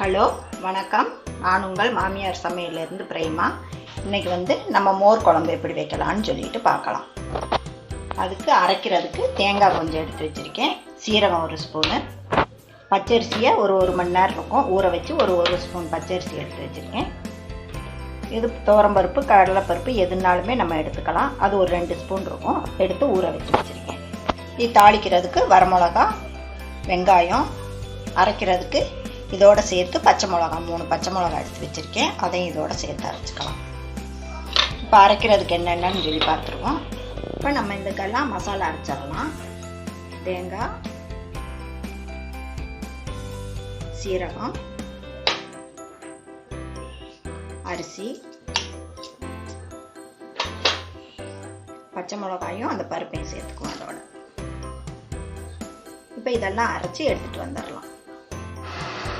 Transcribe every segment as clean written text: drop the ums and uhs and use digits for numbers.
Hello வணக்கம். நான் உங்கள் மாமியார் சமையலிருந்து பிரேமா. இன்றைக்கி நம்ம மோர் குழம்பு எப்படி வைக்கலான்னு சொல்லிட்டு பார்க்கலாம். அதுக்கு அரைக்கிறதுக்கு தேங்காய் கொஞ்சம் எடுத்து வச்சுருக்கேன், சீரகம் 1 ஸ்பூனு, பச்சரிசியை ஒரு மணி நேரம் இருக்கும் ஊற வச்சு ஒரு ஸ்பூன் பச்சரிசி எடுத்து வச்சுருக்கேன். இது துவரம்பருப்பு கடலைப்பருப்பு எதுனாலுமே நம்ம எடுத்துக்கலாம். அது ஒரு 2 ஸ்பூன் இருக்கும், எடுத்து ஊற வச்சு வச்சுருக்கேன். இது தாளிக்கிறதுக்கு வரமிளகா, வெங்காயம், அரைக்கிறதுக்கு இதோட சேர்த்து பச்சை மிளகா 3 பச்சை மிளகா எடுத்து வச்சுருக்கேன், அதையும் இதோட சேர்த்து அரைச்சிக்கலாம். இப்போ அரைக்கிறதுக்கு என்னென்னு சொல்லி பார்த்துருவோம். இப்போ நம்ம இதுக்கெல்லாம் மசாலா அரைச்சிடலாம். தேங்காய், சீரகம், அரிசி, பச்சை மிளகாயும் அந்த பருப்பையும் சேர்த்துக்குவோம் அதோட. இப்போ இதெல்லாம் அரைச்சி எடுத்துகிட்டு வந்துடலாம்.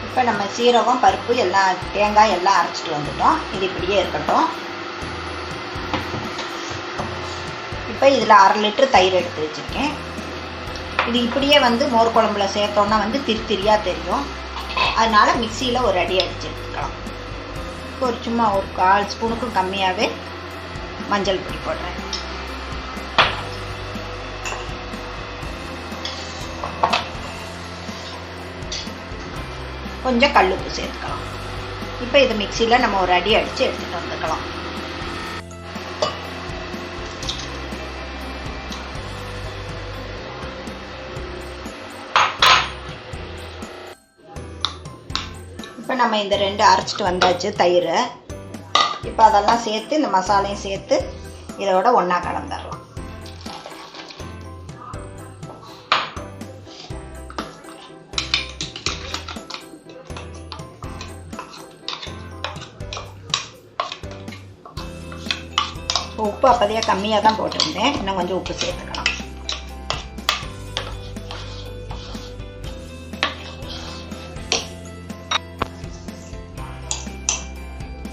இப்போ நம்ம சீரகம், பருப்பு எல்லாம் தேங்காய் எல்லாம் அரைச்சிட்டு வந்துட்டோம். இது இப்படியே இருக்கட்டும். இப்போ இதில் 1/2 லிட்டர் தயிர் எடுத்து வச்சுருக்கேன். இது இப்படியே மோர் குழம்புல சேர்த்தோன்னா திரியாக தெரியும். அதனால் மிக்சியில் ஒரு அடி அடித்து எடுத்துக்கலாம். இப்போ சும்மா ஒரு 1/4 ஸ்பூனுக்கும் கம்மியாகவே மஞ்சள் பொடி போடுறேன். கொஞ்சம் கல்லுப்பு சேர்த்துக்கலாம். இப்போ இது மிக்சியில் நம்ம ஒரு அடி அடித்து எடுத்துகிட்டு வந்துக்கலாம். இப்போ நம்ம இந்த 2 அரைச்சிட்டு வந்தாச்சு தயிர். இப்போ அதெல்லாம் சேர்த்து இந்த மசாலையும் சேர்த்து இதோட ஒன்றா கலந்துடலாம். உப்பு அப்போதையே கம்மியாக தான் போட்டிருந்தேன், இன்னும் கொஞ்சம் உப்பு சேர்த்துக்கலாம்.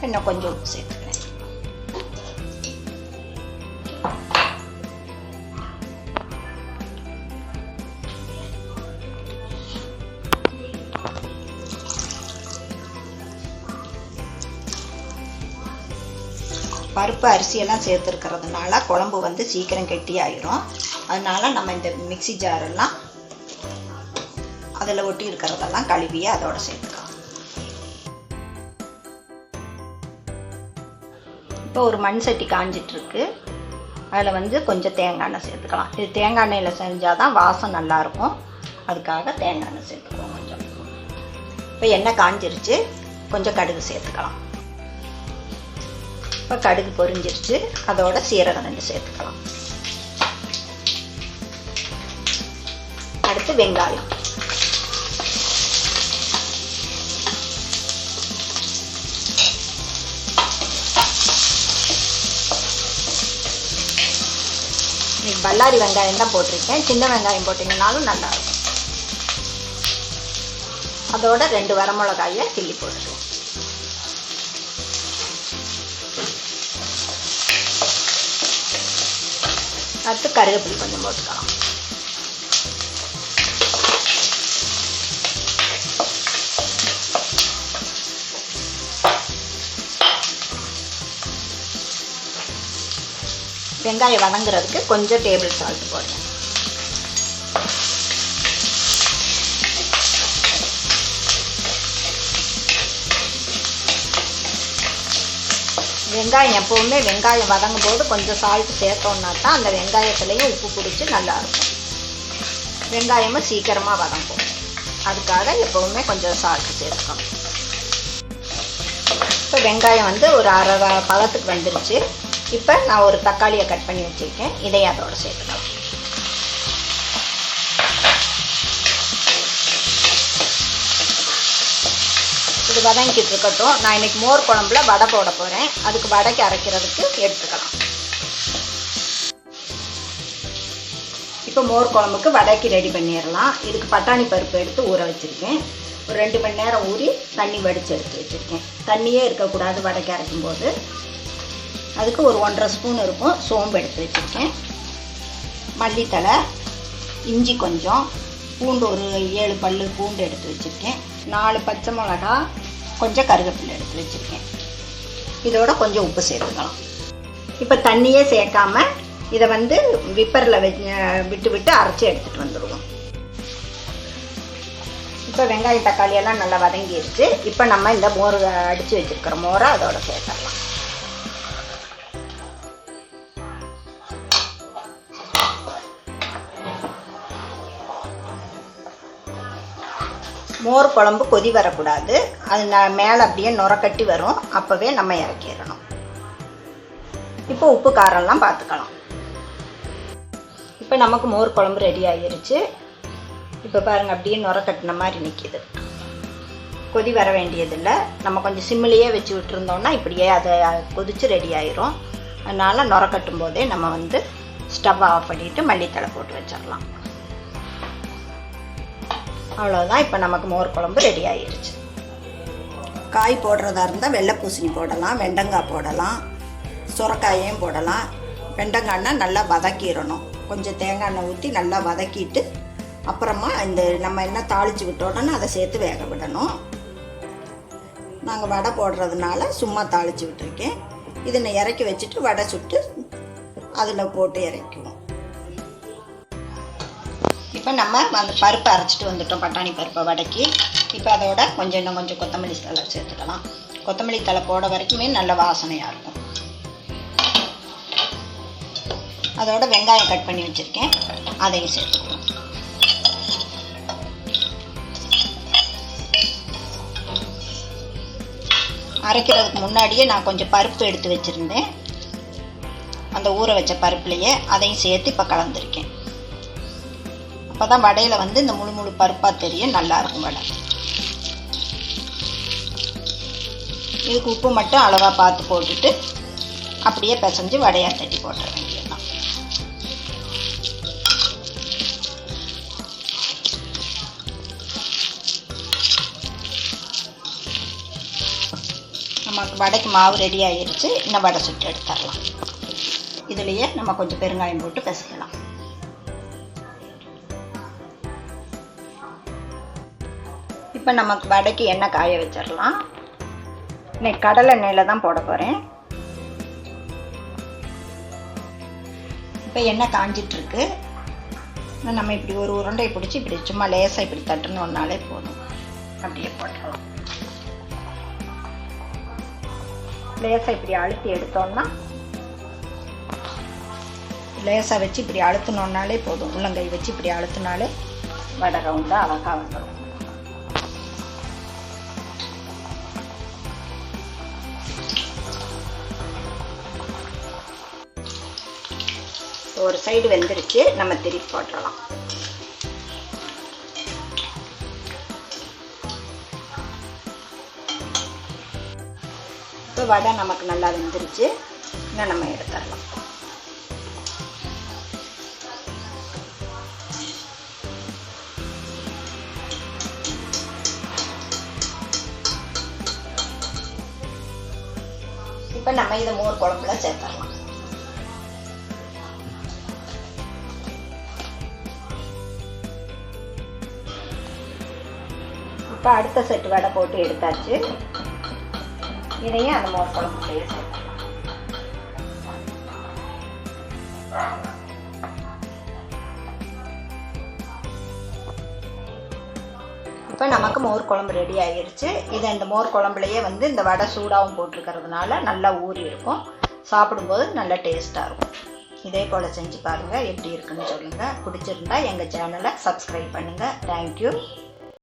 இன்னும் கொஞ்சம் உப்பு சேர்த்துக்கிறேன். பருப்பு அரிசியெல்லாம் சேர்த்துருக்கிறதுனால குழம்பு சீக்கிரம் கெட்டியாயிரும். அதனால நம்ம இந்த மிக்சி ஜாரெல்லாம் அதில் ஒட்டி இருக்கிறதெல்லாம் கழுவியே அதோட சேர்த்துக்கலாம். இப்போ ஒரு மண் சட்டி காஞ்சிட்ருக்கு. அதில் கொஞ்சம் தேங்காய் எண்ணெய் சேர்த்துக்கலாம். இது தேங்காய் எண்ணெயில் செஞ்சால் தான் வாசம் நல்லாயிருக்கும். அதுக்காக தேங்காய் எண்ணெய் சேர்த்துக்குவோம் கொஞ்சம். இப்போ எண்ணெய் காஞ்சிருச்சு, கொஞ்சம் கடுகு சேர்த்துக்கலாம். இப்போ கடுகு பொரிஞ்சிருச்சு, அதோட சீரகம் 2 சேர்த்துக்கலாம். அடுத்து வெங்காயம், பல்லாரி வெங்காயம் தான் போட்டிருக்கேன், சின்ன வெங்காயம் போட்டிங்கனாலும் நல்லாயிருக்கும். அதோட 2 வரமிளகாயை கிள்ளி போட்டுருக்கேன். அடுத்து கருவேப்பிலை கொஞ்சம் போட்டுக்கலாம். வெங்காயம் வதங்குறதுக்கு கொஞ்சம் டேபிள் சால்ட் போடுறேன். வெங்காயம் எப்போவுமே வெங்காயம் வதங்கும் போது கொஞ்சம் சால்ட் சேர்த்தோம்னா தான் அந்த வெங்காயத்துலேயும் உப்பு பிடிச்சி நல்லாயிருக்கும். வெங்காயமும் சீக்கிரமாக வதங்கும், அதுக்காக எப்போவுமே கொஞ்சம் சால்ட் சேர்த்துக்கணும். இப்போ வெங்காயம் ஒரு அரை பதத்துக்கு வந்துருச்சு. இப்போ நான் ஒரு தக்காளியை கட் பண்ணி வச்சுருக்கேன், இதையும் அதோட சேர்த்துக்கலாம். இது வதங்கிட்டு இருக்கட்டும். நான் இன்றைக்கி மோர் குழம்புல வடை போட போகிறேன். அதுக்கு வடைக்கு அரைக்கிறதுக்கு எடுத்துக்கலாம். இப்போ மோர் குழம்புக்கு வடைக்கு ரெடி பண்ணிடலாம். இதுக்கு பட்டாணி பருப்பு எடுத்து ஊற வச்சுருக்கேன். ஒரு 2 மணி நேரம் ஊறி தண்ணி வடித்து எடுத்து வச்சுருக்கேன். தண்ணியே இருக்கக்கூடாது வடைக்கு அரைக்கும் போது. அதுக்கு ஒரு 1.5 ஸ்பூன் இருக்கும் சோம்பு எடுத்து வச்சுருக்கேன். மல்லித்தலை, இஞ்சி கொஞ்சம், பூண்டு ஒரு 7 பல்லு பூண்டு எடுத்து வச்சுருக்கேன். 4 பச்சை மிளகா, கொஞ்சம் கருவேப்பிலை எடுத்து வச்சுருக்கேன். இதோட கொஞ்சம் உப்பு சேர்த்துக்கலாம். இப்போ தண்ணியே சேர்க்காம இதை வந்து விப்பரில் விட்டு அரைச்சி எடுத்துகிட்டு வந்துடுவோம். இப்போ வெங்காயம் தக்காளி எல்லாம் நல்லா வதங்கிடுச்சு. இப்போ நம்ம இந்த மோர் அடித்து வச்சுருக்கிற மோரை அதோட சேர்த்துடலாம். மோர் குழம்பு கொதி வரக்கூடாது. அது மேலே அப்படியே நுரக்கட்டி வரும். அப்போவே நம்ம இறக்கிடணும். இப்போ உப்பு காரம்லாம் பார்த்துக்கலாம். இப்போ நமக்கு மோர் குழம்பு ரெடி ஆகிருச்சு. இப்போ பாருங்கள், அப்படியே நுரக்கட்டின மாதிரி நிற்கிது. கொதி வர வேண்டியதில்லை. நம்ம கொஞ்சம் சிம்மிலேயே வச்சு விட்டுருந்தோம்னா இப்படியே அதை கொதித்து ரெடி ஆயிரும். அதனால் நுரக்கட்டும் போதே நம்ம வந்து ஸ்டவ் ஆஃப் பண்ணிவிட்டு மல்லித்தழை போட்டு வச்சிடலாம். அவ்வளோதான். இப்போ நமக்கு மோர் குழம்பு ரெடி ஆகிருச்சு. காய் போடுறதா இருந்தால் வெள்ளை பூசணி போடலாம், வெண்டங்காய் போடலாம், சுரைக்காயும் போடலாம். வெண்டங்காய்னா நல்லா வதக்கிடணும். கொஞ்சம் தேங்காய் எண்ணெய் ஊற்றி நல்லா வதக்கிட்டு அப்புறமா இந்த நம்ம என்ன தாளித்து விட்டோன்னா அதை சேர்த்து வேக விடணும். நாங்கள் வடை போடுறதுனால சும்மா தாளித்து விட்டுருக்கேன். இதை இறக்கி வச்சுட்டு வடை சுட்டு அதில் போட்டு இறக்குவோம். இப்போ நம்ம அந்த பருப்பை அரைச்சிட்டு வந்துட்டோம், பட்டாணி பருப்பை வடைக்கு. இப்போ அதோட இன்னும் கொஞ்சம் கொத்தமல்லி தழை சேர்த்துக்கலாம். கொத்தமல்லி தழை போட வரைக்குமே நல்ல வாசனையாக இருக்கும். அதோட வெங்காயம் கட் பண்ணி வச்சுருக்கேன், அதையும் சேர்த்துக்கலாம். அரைக்கிறதுக்கு முன்னாடியே நான் கொஞ்சம் பருப்பு எடுத்து வச்சுருந்தேன். அந்த ஊற வச்ச பருப்புலையே அதையும் சேர்த்து இப்போ கலந்துருக்கேன். அப்போ தான் வடையில் வந்து இந்த முழு பருப்பாக தெரியும், நல்லாயிருக்கும் வடை. இதுக்கு உப்பு மட்டும் அளவாக பார்த்து போட்டுட்டு அப்படியே பிசைஞ்சு வடையாக தட்டி போட்டுற வேண்டியதுதான். நமக்கு வடைக்கு மாவு ரெடி ஆகிடுச்சு. இன்னும் வடை சுட்டு எடுத்துடலாம். இதுலேயே நம்ம கொஞ்சம் பெருங்காயம் போட்டு பிசைக்கலாம். இப்போ நமக்கு வடைக்கு எண்ணெய் காய வச்சிடலாம். இன்னைக்கு கடலை எண்ணெயில் தான் போட போகிறேன். இப்போ எண்ணெய் காஞ்சிட்ருக்கு. நம்ம இப்படி ஒரு உருண்டை பிடிச்சி இப்படி சும்மா லேசாக இப்படி தட்டுனோம்னாலே போதும். அப்படியே போட்டுடலாம். லேசாக இப்படி அழுத்தி எடுத்தோம்னா, லேசாக வச்சு இப்படி அழுத்தினோம்னாலே போதும். உள்ளங்கை வச்சு இப்படி அழுத்தினாலே வடை ரவுண்டாக அழகாக வந்துடும். ஒரு சைடு வெந்துருச்சு, நம்ம திருப்பி போட்டுடலாம். இப்போ வடை நமக்கு நல்லா வெந்துருச்சு. இன்னும் நம்ம எடுத்துடலாம். இப்போ நம்ம இதை மோர் குழம்புல சேர்த்துடலாம். இப்போ அடுத்த செட்டு வடை போட்டு எடுத்தாச்சு. இதையும் அந்த மோர் குழம்புலையே சேர்த்துக்கலாம். இப்போ நமக்கு மோர் குழம்பு ரெடி ஆகிருச்சு. இதை இந்த மோர் குழம்புலையே வந்து இந்த வடை சூடாகவும் போட்டிருக்கிறதுனால நல்லா ஊறி இருக்கும். சாப்பிடும்போது நல்லா டேஸ்ட்டாக இருக்கும். இதே போல் செஞ்சு பாருங்கள், எப்படி இருக்குன்னு சொல்லுங்கள். பிடிச்சிருந்தா எங்கள் சேனலை சப்ஸ்கிரைப் பண்ணுங்கள். தேங்க்யூ.